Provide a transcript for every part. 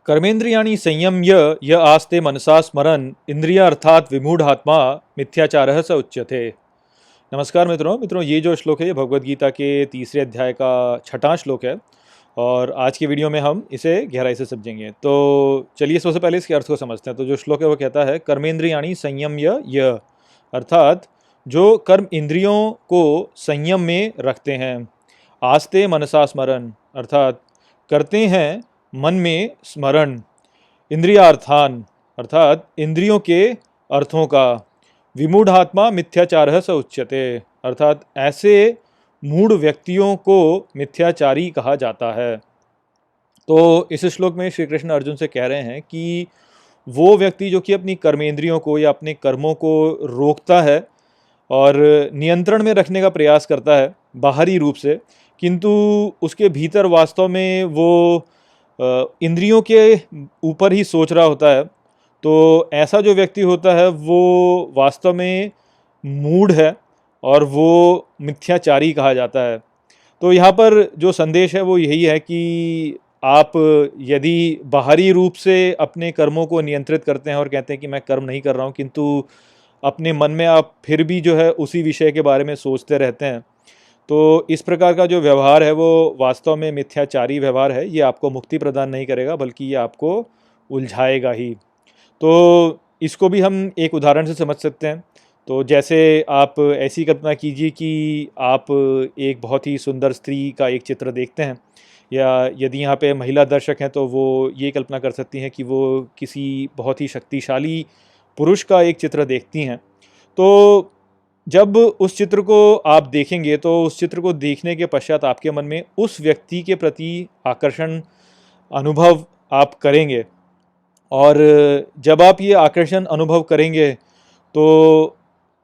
कर्मेन्द्रियाणि संयम्य य आस्ते मनसा स्मरन् इंद्रिया अर्थात विमूढ़ात्मा मिथ्याचारः स उच्यते। नमस्कार मित्रों, ये जो श्लोक है ये भगवद गीता के तीसरे अध्याय का छठा श्लोक है और आज की वीडियो में हम इसे गहराई से समझेंगे। तो चलिए सबसे पहले इसके अर्थ को समझते हैं। तो जो श्लोक है वो कहता है कर्मेन्द्रियाणि संयम्य य, अर्थात जो कर्म इंद्रियों को संयम में रखते हैं। आस्ते मनसा स्मरण, अर्थात करते हैं मन में स्मरण। इंद्रियार्थान, अर्थात इंद्रियों के अर्थों का। विमूढ़ात्मा मिथ्याचारः स उच्यते, अर्थात ऐसे मूढ़ व्यक्तियों को मिथ्याचारी कहा जाता है। तो इस श्लोक में श्री कृष्ण अर्जुन से कह रहे हैं कि वो व्यक्ति जो कि अपनी कर्मेंद्रियों को या अपने कर्मों को रोकता है और नियंत्रण में रखने का प्रयास करता है बाहरी रूप से, किंतु उसके भीतर वास्तव में वो इंद्रियों के ऊपर ही सोच रहा होता है, तो ऐसा जो व्यक्ति होता है वो वास्तव में मूढ़ है और वो मिथ्याचारी कहा जाता है। तो यहाँ पर जो संदेश है वो यही है कि आप यदि बाहरी रूप से अपने कर्मों को नियंत्रित करते हैं और कहते हैं कि मैं कर्म नहीं कर रहा हूँ, किंतु अपने मन में आप फिर भी जो है उसी विषय के बारे में सोचते रहते हैं, तो इस प्रकार का जो व्यवहार है वो वास्तव में मिथ्याचारी व्यवहार है। ये आपको मुक्ति प्रदान नहीं करेगा बल्कि ये आपको उलझाएगा ही। तो इसको भी हम एक उदाहरण से समझ सकते हैं। तो जैसे आप ऐसी कल्पना कीजिए कि आप एक बहुत ही सुंदर स्त्री का एक चित्र देखते हैं, या यदि यहाँ पे महिला दर्शक हैं तो वो ये कल्पना कर सकती हैं कि वो किसी बहुत ही शक्तिशाली पुरुष का एक चित्र देखती हैं। तो जब उस चित्र को आप देखेंगे तो उस चित्र को देखने के पश्चात आपके मन में उस व्यक्ति के प्रति आकर्षण अनुभव आप करेंगे, और जब आप ये आकर्षण अनुभव करेंगे तो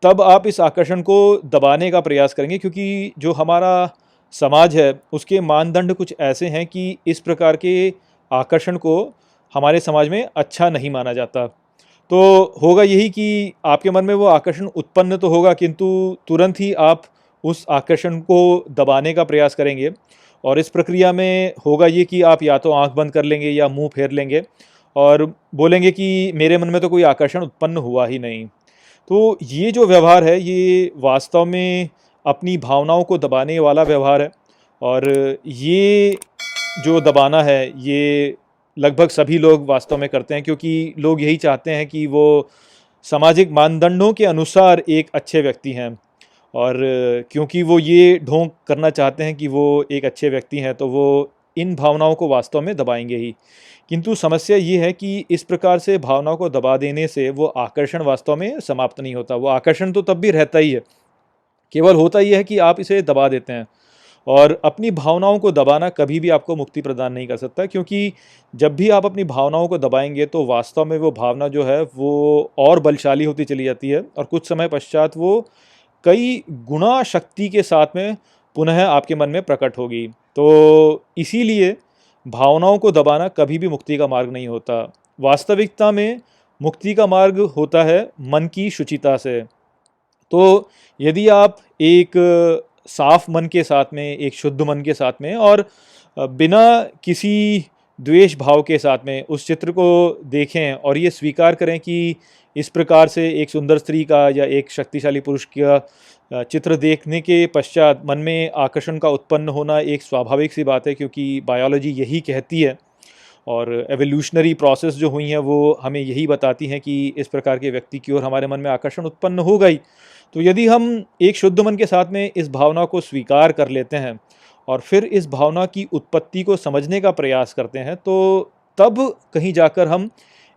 तब आप इस आकर्षण को दबाने का प्रयास करेंगे, क्योंकि जो हमारा समाज है उसके मानदंड कुछ ऐसे हैं कि इस प्रकार के आकर्षण को हमारे समाज में अच्छा नहीं माना जाता। तो होगा यही कि आपके मन में वो आकर्षण उत्पन्न तो होगा, किंतु तुरंत ही आप उस आकर्षण को दबाने का प्रयास करेंगे, और इस प्रक्रिया में होगा ये कि आप या तो आंख बंद कर लेंगे या मुंह फेर लेंगे और बोलेंगे कि मेरे मन में तो कोई आकर्षण उत्पन्न हुआ ही नहीं। तो ये जो व्यवहार है ये वास्तव में अपनी भावनाओं को दबाने वाला व्यवहार है, और ये जो दबाना है ये लगभग सभी लोग वास्तव में करते हैं, क्योंकि लोग यही चाहते हैं कि वो सामाजिक मानदंडों के अनुसार एक अच्छे व्यक्ति हैं, और क्योंकि वो ये ढोंग करना चाहते हैं कि वो एक अच्छे व्यक्ति हैं तो वो इन भावनाओं को वास्तव में दबाएंगे ही। किंतु समस्या ये है कि इस प्रकार से भावनाओं को दबा देने से वो आकर्षण वास्तव में समाप्त नहीं होता। वो आकर्षण तो तब भी रहता ही है, केवल होता ही है कि आप इसे दबा देते हैं। और अपनी भावनाओं को दबाना कभी भी आपको मुक्ति प्रदान नहीं कर सकता, क्योंकि जब भी आप अपनी भावनाओं को दबाएंगे तो वास्तव में वो भावना जो है वो और बलशाली होती चली जाती है, और कुछ समय पश्चात वो कई गुना शक्ति के साथ में पुनः आपके मन में प्रकट होगी। तो इसीलिए भावनाओं को दबाना कभी भी मुक्ति का मार्ग नहीं होता। वास्तविकता में मुक्ति का मार्ग होता है मन की शुचिता से। तो यदि आप एक साफ मन के साथ में, एक शुद्ध मन के साथ में और बिना किसी द्वेष भाव के साथ में उस चित्र को देखें और ये स्वीकार करें कि इस प्रकार से एक सुंदर स्त्री का या एक शक्तिशाली पुरुष का चित्र देखने के पश्चात मन में आकर्षण का उत्पन्न होना एक स्वाभाविक सी बात है, क्योंकि बायोलॉजी यही कहती है और एवोल्यूशनरी प्रोसेस जो हुई हैं वो हमें यही बताती हैं कि इस प्रकार के व्यक्ति की ओर हमारे मन में आकर्षण उत्पन्न होगा ही। तो यदि हम एक शुद्ध मन के साथ में इस भावना को स्वीकार कर लेते हैं और फिर इस भावना की उत्पत्ति को समझने का प्रयास करते हैं, तो तब कहीं जाकर हम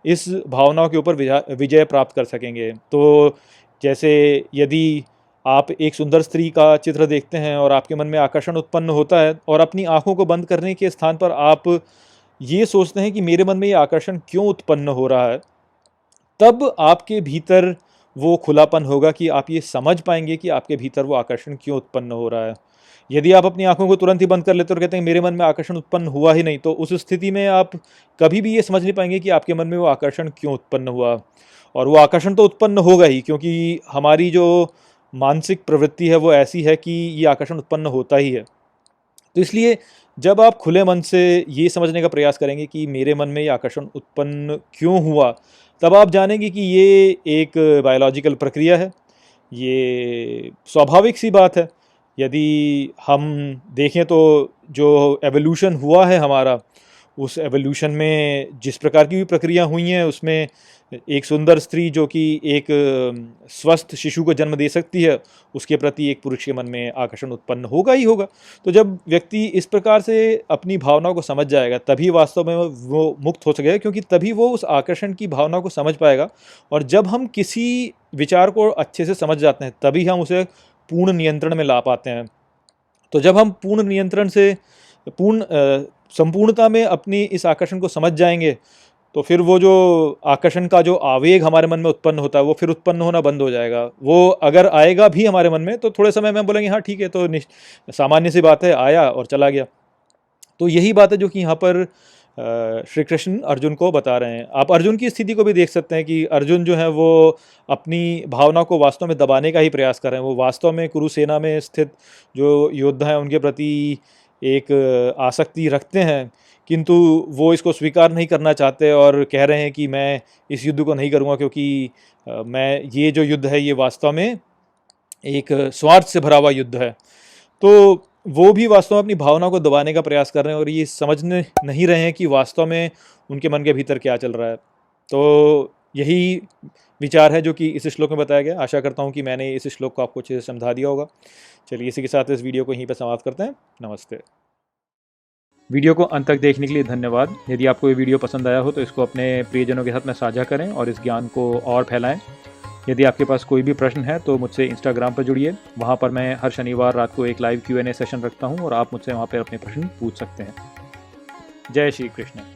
इस भावनाओं के ऊपर विजय प्राप्त कर सकेंगे। तो जैसे यदि आप एक सुंदर स्त्री का चित्र देखते हैं और आपके मन में आकर्षण उत्पन्न होता है, और अपनी आंखों को बंद करने के स्थान पर आप ये सोचते हैं कि मेरे मन में ये आकर्षण क्यों उत्पन्न हो रहा है, तब आपके भीतर वो खुलापन होगा कि आप ये समझ पाएंगे कि आपके भीतर वो आकर्षण क्यों उत्पन्न हो रहा है। यदि आप अपनी आंखों को तुरंत ही बंद कर लेते और कहते हैं मेरे मन में आकर्षण उत्पन्न हुआ ही नहीं, तो उस स्थिति में आप कभी भी ये समझ नहीं पाएंगे कि आपके मन में वो आकर्षण क्यों उत्पन्न हुआ। और वो आकर्षण तो उत्पन्न होगा ही, क्योंकि हमारी जो मानसिक प्रवृत्ति है वो ऐसी है कि ये आकर्षण उत्पन्न होता ही है। तो इसलिए जब आप खुले मन से ये समझने का प्रयास करेंगे कि मेरे मन में ये आकर्षण उत्पन्न क्यों हुआ, तब आप जानेंगे कि ये एक बायोलॉजिकल प्रक्रिया है, ये स्वाभाविक सी बात है। यदि हम देखें तो जो एवोल्यूशन हुआ है हमारा, उस एवोल्यूशन में जिस प्रकार की भी प्रक्रिया हुई हैं, उसमें एक सुंदर स्त्री जो कि एक स्वस्थ शिशु को जन्म दे सकती है, उसके प्रति एक पुरुष के मन में आकर्षण उत्पन्न होगा ही होगा। तो जब व्यक्ति इस प्रकार से अपनी भावनाओं को समझ जाएगा, तभी वास्तव में वो मुक्त हो सकेगा, क्योंकि तभी वो उस आकर्षण की भावना को समझ पाएगा। और जब हम किसी विचार को अच्छे से समझ जाते हैं, तभी हम उसे पूर्ण नियंत्रण में ला पाते हैं। तो जब हम पूर्ण नियंत्रण से संपूर्णता में अपनी इस आकर्षण को समझ जाएंगे, तो फिर वो जो आकर्षण का जो आवेग हमारे मन में उत्पन्न होता है, वो फिर उत्पन्न होना बंद हो जाएगा। वो अगर आएगा भी हमारे मन में, तो थोड़े समय में बोलेंगे हाँ ठीक है, तो सामान्य सी बात है, आया और चला गया। तो यही बात है जो कि यहाँ पर श्री कृष्ण अर्जुन को बता रहे हैं। आप अर्जुन की स्थिति को भी देख सकते हैं कि अर्जुन जो है वो अपनी भावना को वास्तव में दबाने का ही प्रयास कर रहे हैं। वो वास्तव में कुरुसेना में स्थित जो योद्धा हैं उनके प्रति एक आसक्ति रखते हैं, किंतु वो इसको स्वीकार नहीं करना चाहते और कह रहे हैं कि मैं इस युद्ध को नहीं करूँगा, क्योंकि मैं ये जो युद्ध है ये वास्तव में एक स्वार्थ से भरा हुआ युद्ध है। तो वो भी वास्तव में अपनी भावना को दबाने का प्रयास कर रहे हैं और ये समझने नहीं रहे हैं कि वास्तव में उनके मन के भीतर क्या चल रहा है। तो यही विचार है जो कि इस श्लोक में बताया गया। आशा करता हूँ कि मैंने इस श्लोक को आपको अच्छे से समझा दिया होगा। चलिए इसी के साथ इस वीडियो को यहीं पर समाप्त करते हैं। नमस्ते। वीडियो को अंत तक देखने के लिए धन्यवाद। यदि आपको ये वीडियो पसंद आया हो तो इसको अपने प्रियजनों के साथ में साझा करें और इस ज्ञान को और फैलाएं। यदि आपके पास कोई भी प्रश्न है तो मुझसे इंस्टाग्राम पर जुड़िए। वहाँ पर मैं हर शनिवार रात को एक लाइव Q&A सेशन रखता हूँ और आप मुझसे वहाँ पर अपने प्रश्न पूछ सकते हैं। जय श्री कृष्ण।